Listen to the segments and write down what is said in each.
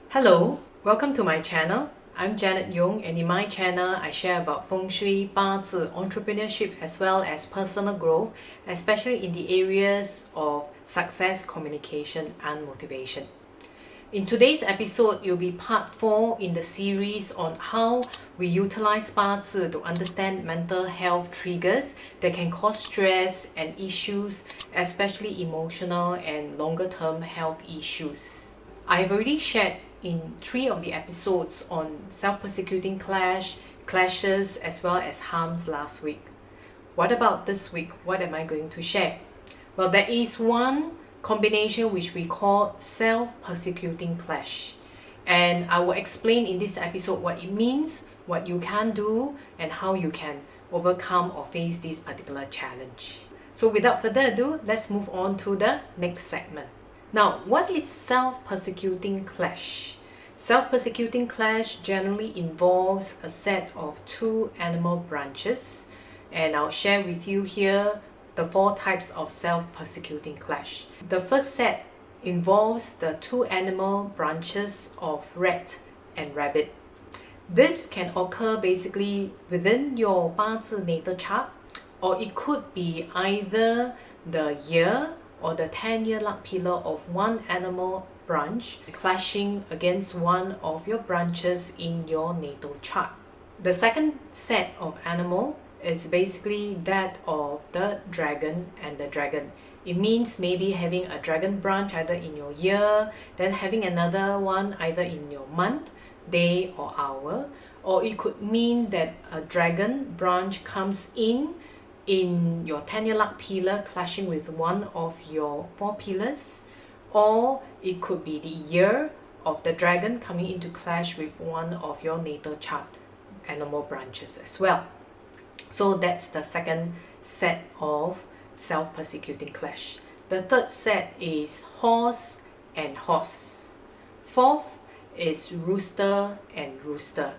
Hello, welcome to my channel. I'm Janet Yong, and in my channel I share about Feng Shui, Bazi, entrepreneurship as well as personal growth, especially in the areas of success, communication and motivation. In today's episode, it will be part 4 in the series on how we utilize Bazi to understand mental health triggers that can cause stress and issues, especially emotional and longer term health issues. I've already shared in 3 of the episodes on self-persecuting clashes as well as harms last week. What about this week? What am I going to share? Well, there is one combination which we call self-persecuting clash, and I will explain in this episode what it means, what you can do, and how you can overcome or face this particular challenge. So without further ado, let's move on to the next segment. Now, what is self-persecuting clash? Self-persecuting clash generally involves a set of 2 animal branches, and I'll share with you here the 4 types of self-persecuting clash. The first set involves the 2 animal branches of rat and rabbit. This can occur basically within your Bazi natal chart, or it could be either the year or the 10-year luck pillar of one animal branch clashing against one of your branches in your natal chart. The second set of animal is basically that of the dragon and the dragon. It means maybe having a dragon branch either in your year, then having another one either in your month, day or hour, or it could mean that a dragon branch comes in your 10-year luck pillar clashing with one of your 4 pillars, or it could be the year of the dragon coming into clash with one of your natal chart animal branches as well. So that's the second set of self-persecuting clash. The third set is horse and horse. Fourth is rooster and rooster.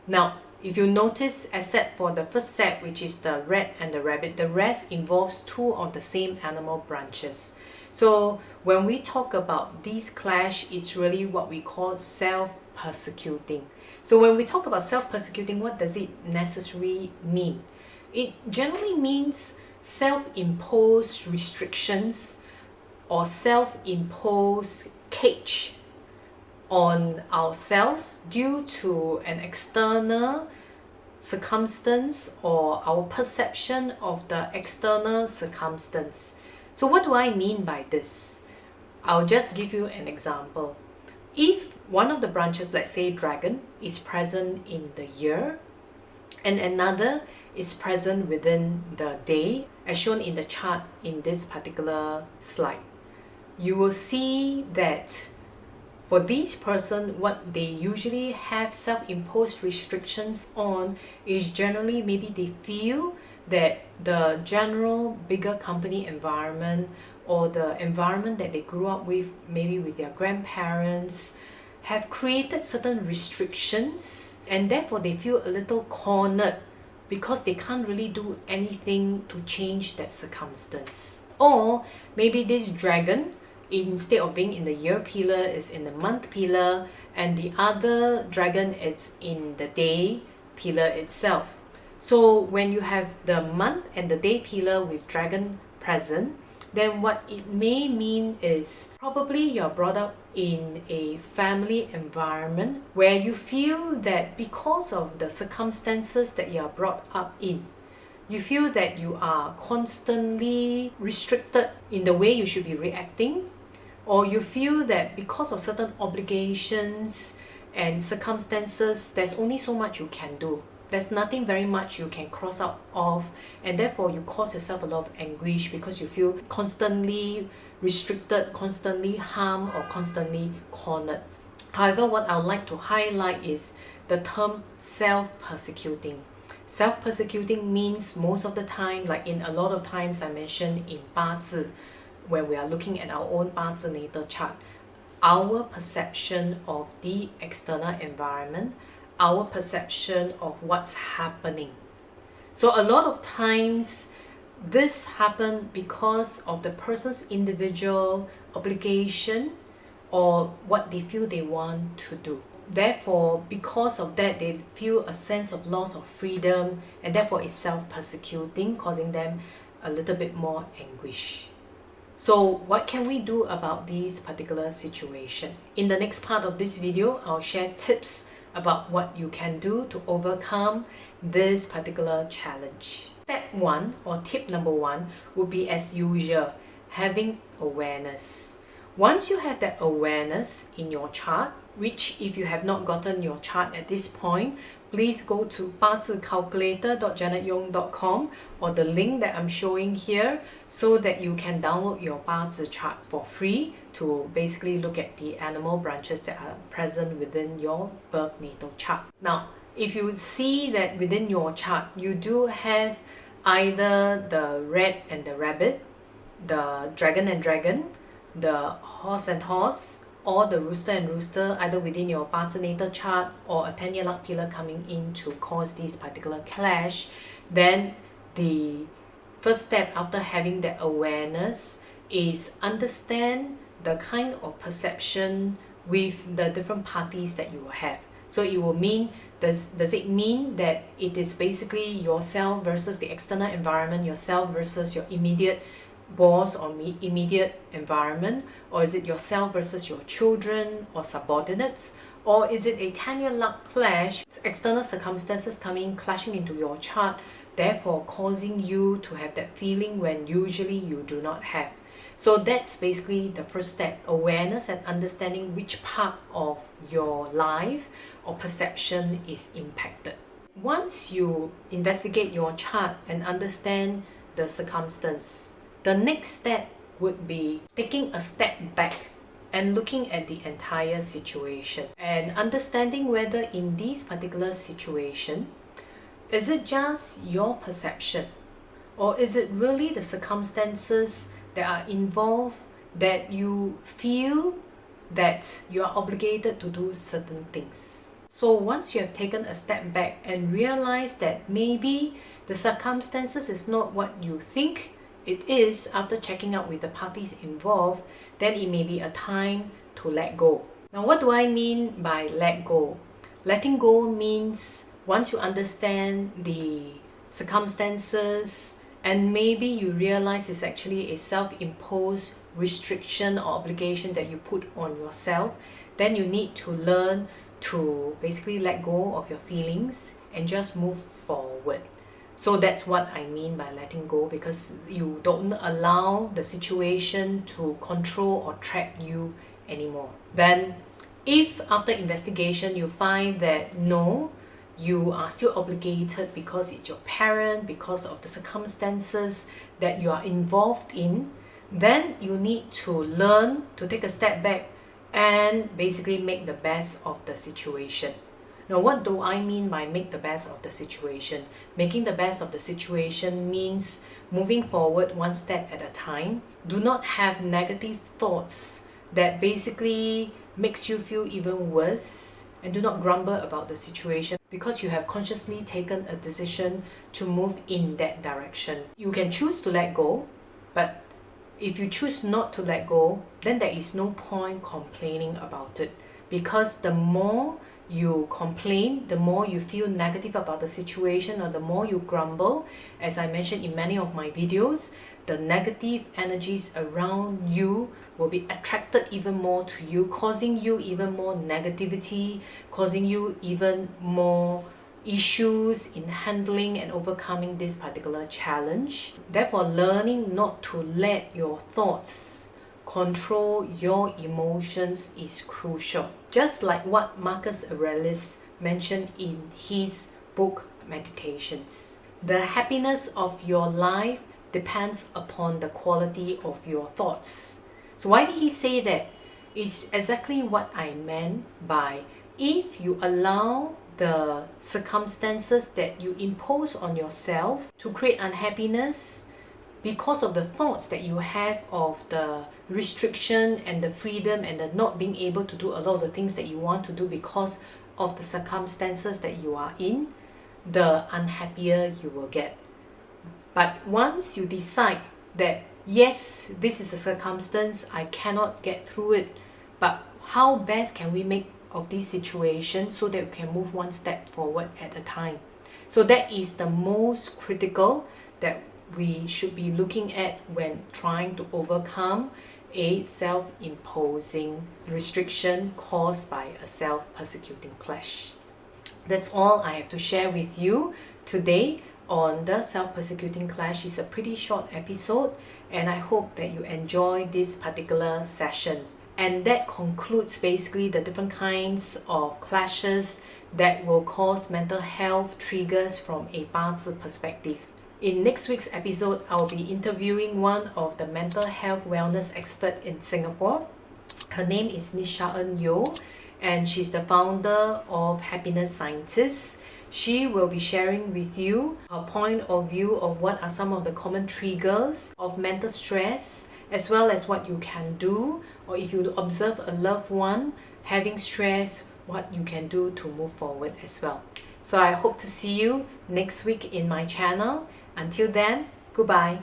Now, if you notice, except for the first set, which is the rat and the rabbit, the rest involves 2 of the same animal branches. So when we talk about these clash, it's really what we call self-persecuting. So when we talk about self-persecuting, what does it necessarily mean? It generally means self-imposed restrictions or self-imposed cage on ourselves due to an external circumstance or our perception of the external circumstance. So what do I mean by this? I'll just give you an example. If one of the branches, let's say dragon, is present in the year and another is present within the day, as shown in the chart in this particular slide, you will see that for this person, what they usually have self-imposed restrictions on is generally maybe they feel that the general bigger company environment or the environment that they grew up with, maybe with their grandparents, have created certain restrictions, and therefore they feel a little cornered because they can't really do anything to change that circumstance. Or maybe this dragon, instead of being in the year pillar, is in the month pillar, and the other dragon is in the day pillar itself. So when you have the month and the day pillar with dragon present, then what it may mean is probably you're brought up in a family environment where you feel that because of the circumstances that you are brought up in, you feel that you are constantly restricted in the way you should be reacting, or you feel that because of certain obligations and circumstances, there's only so much you can do. There's nothing very much you can cross out of, and therefore you cause yourself a lot of anguish because you feel constantly restricted, constantly harmed, or constantly cornered. However, what I would like to highlight is the term self-persecuting. Self-persecuting means most of the time, like in a lot of times I mentioned in Bazi, when we are looking at our own Bazi natal chart, our perception of the external environment, our perception of what's happening. So a lot of times this happened because of the person's individual obligation or what they feel they want to do. Therefore, because of that, they feel a sense of loss of freedom, and therefore it's self-persecuting, causing them a little bit more anguish. So what can we do about this particular situation? In the next part of this video, I'll share tips about what you can do to overcome this particular challenge. Step 1 or tip number 1 would be, as usual, having awareness. Once you have that awareness in your chart, which if you have not gotten your chart at this point, please go to bazicalculator.janetyong.com or the link that I'm showing here so that you can download your Bazi chart for free to basically look at the animal branches that are present within your birth natal chart. Now, if you see that within your chart, you do have either the rat and the rabbit, the dragon and dragon, the horse and horse, or the rooster and rooster, either within your Bazi natal chart or a 10-year luck pillar coming in to cause this particular clash, then the first step after having that awareness is understand the kind of perception with the different parties that you will have. So it will mean, does it mean that it is basically yourself versus the external environment, yourself versus your immediate boss or immediate environment, or is it yourself versus your children or subordinates, or is it a 10-year luck clash, external circumstances coming clashing into your chart, therefore causing you to have that feeling when usually you do not have. So that's basically the first step, awareness and understanding which part of your life or perception is impacted. Once you investigate your chart and understand the circumstance, the next step would be taking a step back and looking at the entire situation and understanding whether in this particular situation, is it just your perception, or is it really the circumstances that are involved that you feel that you are obligated to do certain things. So once you have taken a step back and realized that maybe the circumstances is not what you think it is after checking out with the parties involved, then it may be a time to let go. Now, what do I mean by let go? Letting go means once you understand the circumstances and maybe you realize it's actually a self-imposed restriction or obligation that you put on yourself, then you need to learn to basically let go of your feelings and just move forward. So that's what I mean by letting go, because you don't allow the situation to control or trap you anymore. Then if after investigation you find that no, you are still obligated because it's your parent, because of the circumstances that you are involved in, then you need to learn to take a step back and basically make the best of the situation. Now, what do I mean by make the best of the situation? Making the best of the situation means moving forward one step at a time. Do not have negative thoughts that basically makes you feel even worse, and do not grumble about the situation because you have consciously taken a decision to move in that direction. You can choose to let go, but if you choose not to let go, then there is no point complaining about it, because the more you complain, the more you feel negative about the situation, or the more you grumble, as I mentioned in many of my videos, the negative energies around you will be attracted even more to you, causing you even more negativity, causing you even more issues in handling and overcoming this particular challenge. Therefore, learning not to let your thoughts control your emotions is crucial. Just like what Marcus Aurelius mentioned in his book Meditations. The happiness of your life depends upon the quality of your thoughts. So why did he say that? It's exactly what I meant by, if you allow the circumstances that you impose on yourself to create unhappiness because of the thoughts that you have of the restriction and the freedom and the not being able to do a lot of the things that you want to do because of the circumstances that you are in, the unhappier you will get. But once you decide that yes, this is a circumstance, I cannot get through it, but how best can we make of this situation so that we can move one step forward at a time? So that is the most critical that we should be looking at when trying to overcome a self-imposing restriction caused by a self-persecuting clash. That's all I have to share with you today on the self-persecuting clash. It's a pretty short episode, and I hope that you enjoy this particular session. And that concludes basically the different kinds of clashes that will cause mental health triggers from a Bazi perspective. In next week's episode, I'll be interviewing one of the mental health wellness expert in Singapore. Her name is Miss Sha-En Yo, and she's the founder of Happiness Scientists. She will be sharing with you her point of view of what are some of the common triggers of mental stress, as well as what you can do, or if you observe a loved one having stress, what you can do to move forward as well. So I hope to see you next week in my channel. Until then, goodbye.